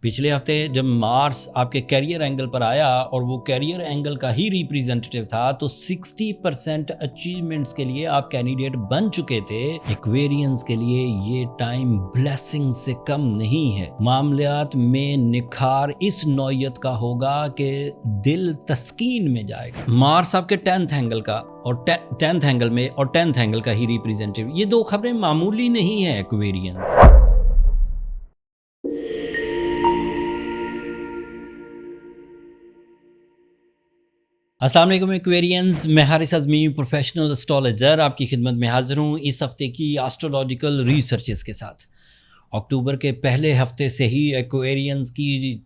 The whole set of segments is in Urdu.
پچھلے ہفتے جب مارس آپ کے کیریئر اینگل پر آیا اور وہ کیریئر اینگل کا ہی ریپریزنٹیو تھا تو 60% اچیومنٹس کے لیے آپ کینڈیڈیٹ بن چکے تھے۔ ایکویرینس کے لیے یہ ٹائم بلیسنگ سے کم نہیں ہے۔ معاملات میں نکھار اس نوعیت کا ہوگا کہ دل تسکین میں جائے گا۔ مارس آپ کے 10th اینگل کا اور 10th اینگل میں اور 10th اینگل کا ہی ریپریزنٹیو، یہ دو خبریں معمولی نہیں ہیں۔ ایکویرینس السلام علیکم ایکویرینز، میں حارث اعظمی پروفیشنل اسٹرالوجر آپ کی خدمت میں حاضر ہوں اس ہفتے کی ایسٹرولوجیکل ریسرچز کے ساتھ۔ اکتوبر کے پہلے ہفتے سے ہی ایکویرینز کی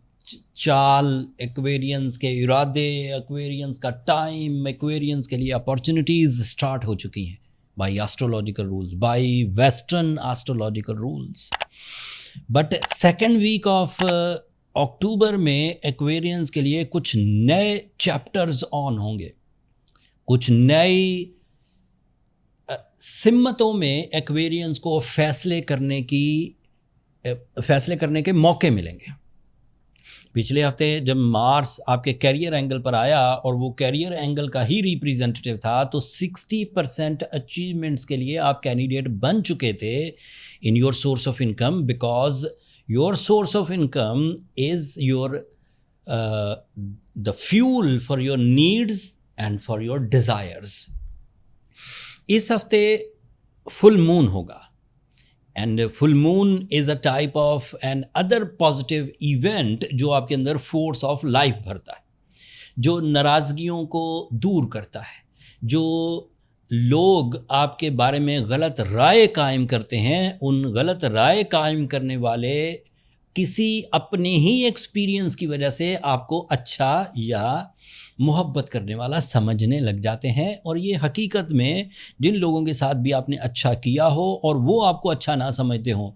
چال، ایکویرینز کے ارادے، ایکویرینز کا ٹائم، ایکویرینز کے لیے اپارچونیٹیز سٹارٹ ہو چکی ہیں by astrological rules, by western astrological rules. But second week of October میں ایکویرینس کے لیے کچھ نئے چیپٹرز آن ہوں گے، کچھ نئی سمتوں میں ایکویرینس کو فیصلے کرنے کے موقع ملیں گے۔ پچھلے ہفتے جب مارس آپ کے کیریئر اینگل پر آیا اور وہ کیریئر اینگل کا ہی ریپریزنٹیو تھا تو 60% اچیومنٹس کے لیے آپ کینڈیڈیٹ بن چکے تھے in your source of income, because your source of income is the fuel for your needs and for your desires۔ اس ہفتے فل مون ہوگا and full moon is a type of an other positive event جو آپ کے اندر force of life بھرتا ہے، جو ناراضگیوں کو دور کرتا ہے۔ جو لوگ آپ کے بارے میں غلط رائے قائم کرتے ہیں، ان غلط رائے قائم کرنے والے کسی اپنے ہی ایکسپیرینس کی وجہ سے آپ کو اچھا یا محبت کرنے والا سمجھنے لگ جاتے ہیں، اور یہ حقیقت میں جن لوگوں کے ساتھ بھی آپ نے اچھا کیا ہو اور وہ آپ کو اچھا نہ سمجھتے ہوں،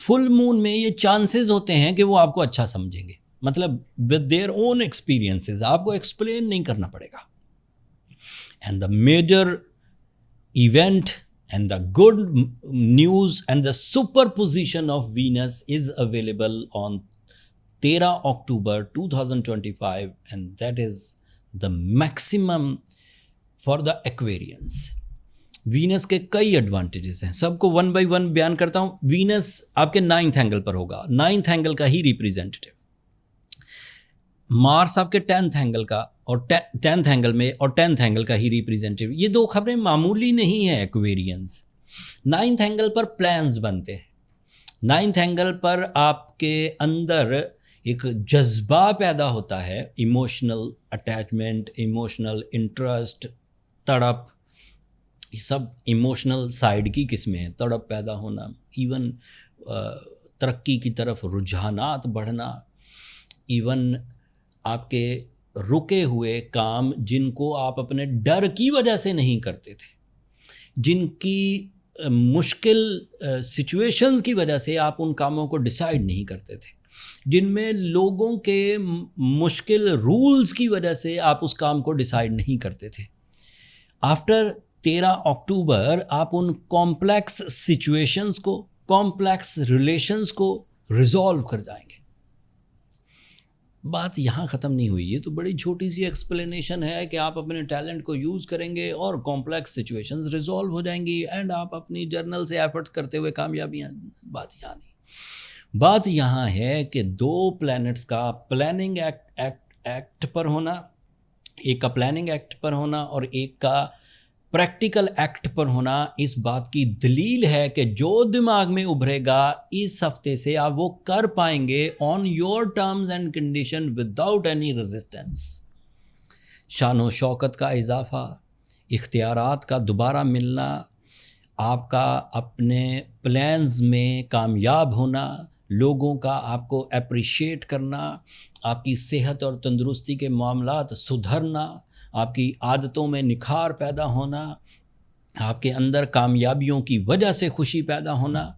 فل مون میں یہ چانسز ہوتے ہیں کہ وہ آپ کو اچھا سمجھیں گے، مطلب with their own experiences، آپ کو ایکسپلین نہیں کرنا پڑے گا۔ and the major event and the good news and the superposition of Venus is available on 13 October 2025 and that is the maximum for the Aquarians۔ Venus کے کئی ایڈوانٹیجز ہیں، سب کو ون بائی ون بیان کرتا ہوں۔ وینس آپ کے 9th اینگل پر ہوگا، 9th اینگل کا ہی ریپریزنٹیو۔ مارس آپ کے 10th اینگل کا اور 10th اینگل میں اور 10th اینگل کا ہی ریپریزنٹیو، یہ دو خبریں معمولی نہیں ہیں۔ ایکویرینس 9th اینگل پر پلانز بنتے ہیں، 9th اینگل پر آپ کے اندر ایک جذبہ پیدا ہوتا ہے، ایموشنل اٹیچمنٹ، ایموشنل انٹرسٹ، تڑپ، یہ سب ایموشنل سائیڈ کی قسمیں ہیں۔ تڑپ پیدا ہونا، ایون ترقی کی طرف رجحانات بڑھنا، ایون آپ کے رکے ہوئے کام جن کو آپ اپنے ڈر کی وجہ سے نہیں کرتے تھے، جن کی مشکل سچویشنز کی وجہ سے آپ ان کاموں کو ڈیسائیڈ نہیں کرتے تھے، جن میں لوگوں کے مشکل رولز کی وجہ سے آپ اس کام کو ڈیسائیڈ نہیں کرتے تھے۔ آفٹر 13 اکتوبر آپ ان کمپلیکس سچویشنز کو، کمپلیکس ریلیشنز کو ریزالو کر جائیں گے۔ بات یہاں ختم نہیں ہوئی، یہ تو بڑی چھوٹی سی ایکسپلینیشن ہے کہ آپ اپنے ٹیلنٹ کو یوز کریں گے اور کمپلیکس سچویشنز ریزالو ہو جائیں گی اینڈ آپ اپنی جرنل سے ایفرٹ کرتے ہوئے کامیابیاں۔ بات یہاں نہیں، بات یہاں ہے کہ دو پلینٹس کا پلاننگ ایکٹ پر ہونا، ایک کا پلاننگ ایکٹ پر ہونا اور ایک کا پریکٹیکل ایکٹ پر ہونا، اس بات کی دلیل ہے کہ جو دماغ میں ابھرے گا اس ہفتے سے آپ وہ کر پائیں گے on your terms and condition without any resistance. شان و شوکت کا اضافہ، اختیارات کا دوبارہ ملنا، آپ کا اپنے پلانز میں کامیاب ہونا، لوگوں کا آپ کو اپریشیٹ کرنا، آپ کی صحت اور تندرستی کے معاملات سدھرنا، آپ کی عادتوں میں نکھار پیدا ہونا، آپ کے اندر کامیابیوں کی وجہ سے خوشی پیدا ہونا،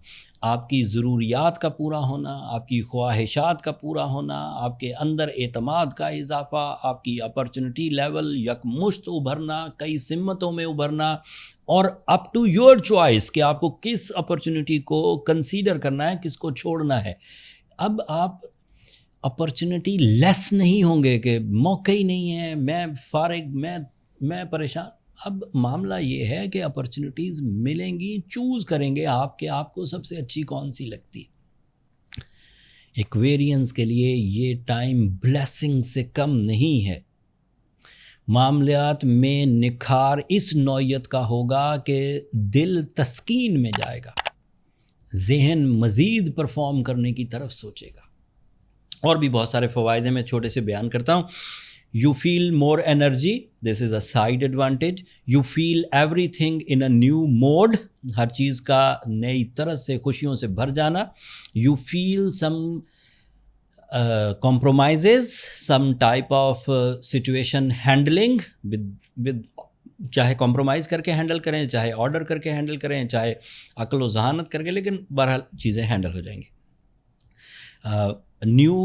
آپ کی ضروریات کا پورا ہونا، آپ کی خواہشات کا پورا ہونا، آپ کے اندر اعتماد کا اضافہ، آپ کی اپرچونٹی لیول یکمشت ابھرنا، کئی سمتوں میں ابھرنا، اور اپ ٹو یور چوائس کہ آپ کو کس اپرچونٹی کو کنسیڈر کرنا ہے، کس کو چھوڑنا ہے۔ اب آپ اپرچونٹی لیس نہیں ہوں گے کہ موقع ہی نہیں ہے، میں فارغ، میں پریشان. اب معاملہ یہ ہے کہ اپرچونٹیز ملیں گی، چوز کریں گے آپ کہ آپ کو سب سے اچھی کون سی لگتی. ایکویرینس کے لیے یہ ٹائم بلیسنگ سے کم نہیں ہے. معاملات میں نکھار اس نوعیت کا ہوگا کہ دل تسکین میں جائے گا، ذہن مزید پرفارم کرنے کی طرف سوچے گا. اور بھی بہت سارے فوائد ہیں، میں چھوٹے سے بیان کرتا ہوں. You feel more energy, this is a side advantage. You feel everything in a new mood, ہر چیز کا نئی طرح سے خوشیوں سے بھر جانا. You feel some compromises, some type of situation handling with چاہے کمپرومائز کر کے ہینڈل کریں، چاہے آرڈر کر کے ہینڈل کریں، چاہے عقل و ذہانت کر کے، لیکن بہرحال چیزیں ہینڈل ہو جائیں گی. New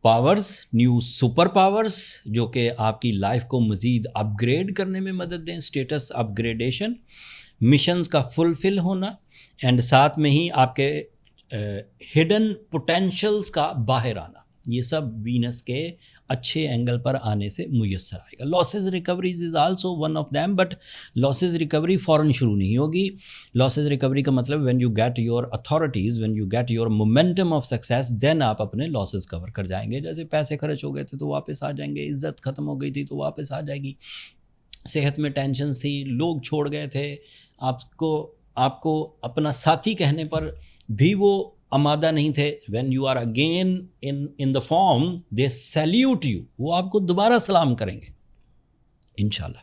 powers, new super powers جو کہ آپ کی لائف کو مزید اپ گریڈ کرنے میں مدد دیں، اسٹیٹس اپ گریڈیشن، مشنز کا فلفل ہونا، اینڈ ساتھ میں ہی آپ کے ہڈن پوٹینشلز کا باہر آنا. یہ سب وینس کے اچھے اینگل پر آنے سے میسر آئے گا. Losses recoveries is also one of them, but losses recovery فوراً شروع نہیں ہوگی. لاسز ریکوری کا مطلب when you get your authorities, when you get your momentum of success, then آپ اپنے لاسز کور کر جائیں گے. جیسے پیسے خرچ ہو گئے تھے تو واپس آ جائیں گے، عزت ختم ہو گئی تھی تو واپس آ جائے گی، صحت میں ٹینشنز تھی، لوگ چھوڑ گئے تھے، آپ کو اپنا ساتھی کہنے پر بھی وہ آمادہ نہیں تھے. When you are again in the form they salute you, وہ آپ کو دوبارہ سلام کریں گے انشاءاللہ.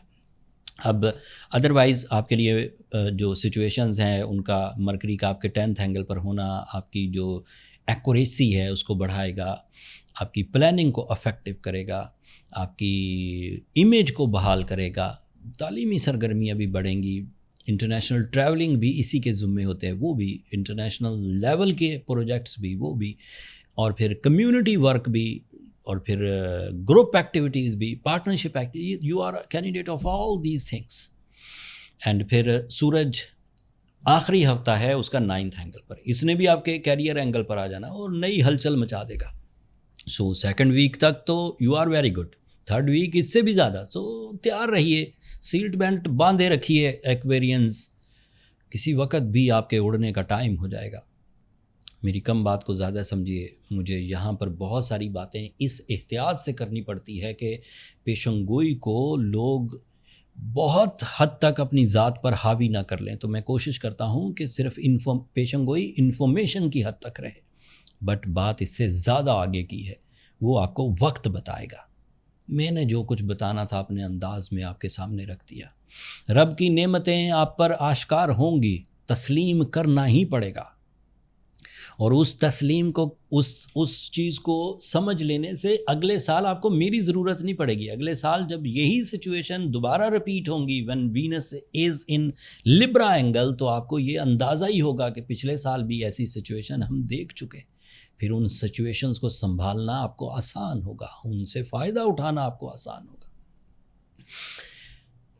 اب ادروائز آپ کے لیے جو سچویشنز ہیں ان کا مرکری کا آپ کے 10th اینگل پر ہونا آپ کی جو ایکوریسی ہے اس کو بڑھائے گا، آپ کی پلاننگ کو افیکٹو کرے گا، آپ کی امیج کو بحال کرے گا، تعلیمی سرگرمیاں بھی بڑھیں گی، انٹرنیشنل ٹریولنگ بھی اسی کے ذمے ہوتے ہیں، وہ بھی انٹرنیشنل لیول کے پروجیکٹس بھی، وہ بھی، اور پھر کمیونٹی ورک بھی، اور پھر گروپ ایکٹیویٹیز بھی، partnership activities. You are candidate of all these things. And پھر سورج آخری ہفتہ ہے اس کا 9th اینگل پر، اس نے بھی آپ کے کیریئر اینگل پر آ جانا اور نئی ہلچل مچا دے گا. سو 2nd ویک تک تو you are very good, 3rd week اس سے بھی زیادہ. سو تیار رہیے، سیٹ بیلٹ باندھے رکھیے ایکویرینس، کسی وقت بھی آپ کے اڑنے کا ٹائم ہو جائے گا. میری کم بات کو زیادہ سمجھیے، مجھے یہاں پر بہت ساری باتیں اس احتیاط سے کرنی پڑتی ہے کہ پیشن گوئی کو لوگ بہت حد تک اپنی ذات پر حاوی نہ کر لیں. تو میں کوشش کرتا ہوں کہ صرف پیشن گوئی انفارمیشن کی حد تک رہے، بٹ بات اس سے زیادہ آگے کی ہے، وہ آپ کو وقت بتائے گا. میں نے جو کچھ بتانا تھا اپنے انداز میں آپ کے سامنے رکھ دیا. رب کی نعمتیں آپ پر آشکار ہوں گی، تسلیم کرنا ہی پڑے گا، اور اس تسلیم کو اس چیز کو سمجھ لینے سے اگلے سال آپ کو میری ضرورت نہیں پڑے گی. اگلے سال جب یہی سچویشن دوبارہ رپیٹ ہوں گی، when Venus is in Libra angle، تو آپ کو یہ اندازہ ہی ہوگا کہ پچھلے سال بھی ایسی سچویشن ہم دیکھ چکے. پھر ان سچویشنز کو سنبھالنا آپ کو آسان ہوگا، ان سے فائدہ اٹھانا آپ کو آسان ہوگا.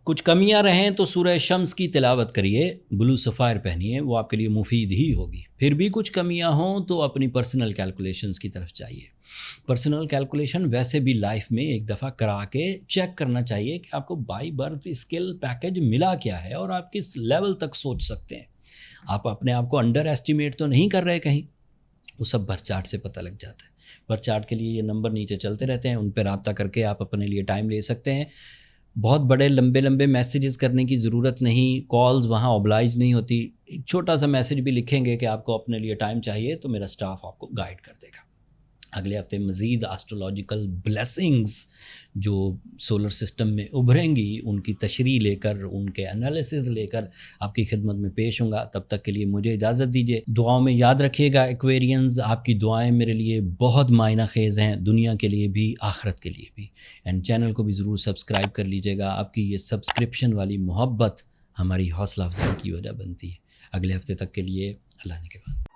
کچھ کمیاں رہیں تو سورہ شمس کی تلاوت کریے، بلو سفائر پہنیے، وہ آپ کے لیے مفید ہی ہوگی. پھر بھی کچھ کمیاں ہوں تو اپنی پرسنل کیلکولیشنز کی طرف جائیے. پرسنل کیلکولیشن ویسے بھی لائف میں ایک دفعہ کرا کے چیک کرنا چاہیے کہ آپ کو بائی برتھ اسکل پیکج ملا کیا ہے اور آپ کس لیول تک سوچ سکتے ہیں. آپ اپنے آپ کو انڈر ایسٹیمیٹ تو نہیں کر رہے کہیں، وہ سب برتھ چارٹ سے پتہ لگ جاتا ہے. برتھ چارٹ کے لیے یہ نمبر نیچے چلتے رہتے ہیں، ان پہ رابطہ کر کے آپ اپنے لیے ٹائم لے سکتے ہیں. بہت بڑے لمبے میسیجز کرنے کی ضرورت نہیں، کالز وہاں اوبلائج نہیں ہوتی. ایک چھوٹا سا میسیج بھی لکھیں گے کہ آپ کو اپنے لیے ٹائم چاہیے تو میرا سٹاف آپ کو گائیڈ کر دے گا. اگلے ہفتے مزید آسٹرولوجیکل بلیسنگز جو سولر سسٹم میں ابھریں گی ان کی تشریح لے کر، ان کے انالیسز لے کر آپ کی خدمت میں پیش ہوں گا. تب تک کے لیے مجھے اجازت دیجیے. دعاؤں میں یاد رکھیے گا ایکویرینز، آپ کی دعائیں میرے لیے بہت معنی خیز ہیں، دنیا کے لیے بھی، آخرت کے لیے بھی. اینڈ چینل کو بھی ضرور سبسکرائب کر لیجیے گا. آپ کی یہ سبسکرپشن والی محبت ہماری حوصلہ افزائی کی وجہ بنتی ہے. اگلے ہفتے تک کے لیے اللہ نے کے بعد.